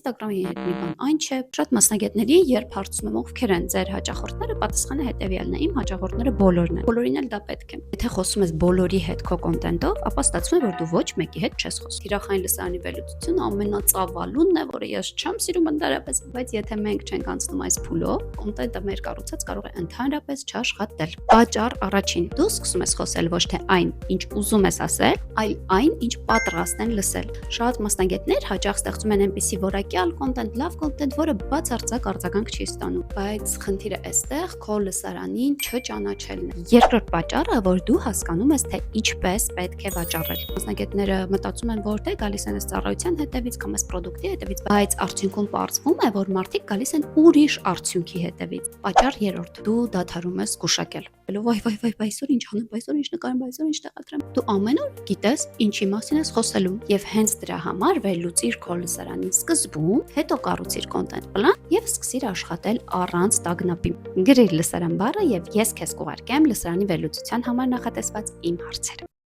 Instagram-ի հետ մի բան, այն չէ։ Շատ մասնագետների, երբ հարցում եմ ովքեր են ձեր հաճախորդները, պատասխանը հետևյալն է. իմ հաճախորդները բոլորն են։ Բոլորին էլ դա պետք է։ Եթե խոսում ես բոլորի հետ քո կոնտենտով, ապա ստացվում է, որ դու ոչ մեկի հետ չես խոսում։ Թիրախային լսարանի վերլուծությունը ամենածավալունն է, որը ես չեմ սիրում ընդհանրապես, բայց եթե մենք չենք անցնում այս փուլով, կոնտենտը մեր կառուցած կարող է ընդհանրապես չաշխատել։ Պատճառ առաջին. դու սկսում ես խոսել ոչ թե այն, ինչ ուզում ես ասել, այլ այն, ինչ պատրաստ են լսել։ Շատ մասնագետներ հաճախ ստեղծում են այնպիսի որակյալ կոնտենտ, լավ կոնտենտ, որը բացարձակ արձագանք չի ստանում, բայց խնդիրը այստեղ քո լսարանին չճանաչելն է։ Երկրորդ պատճառը, որ դու հասկանում ես, թե ինչպես պետք է վաճառել։ Մասնագետները մտածում են, որ դե գալիս են այս ծառայության հետևից կամ այս պրոդուկտի հետևից, բայց արդյունքում պարզվում է, որ մարդիկ գալիս են ուրիշ արդյունքի հետևից։ Պատճառ երրորդ. դու դադարում ես զգուշակել։ Վայ, այսօր ինչ անեմ, այսօր ինչ նկարեմ, այսօր ինչ տեղադրեմ։ Դու ամեն օր գիտես ինչի մասին ես խոսելու, եւ հենց դրա համար վերլուծիր քո լսարանի սկզբում, հետո կառուցիր կոնտենտ պլան եւ սկսիր աշխատել առանց տագնապի։ Գրիր լսարան բառը եւ ես քեզ կուղարկեմ լսարանի վերլուծության համար նախատեսված իմ հարցերը։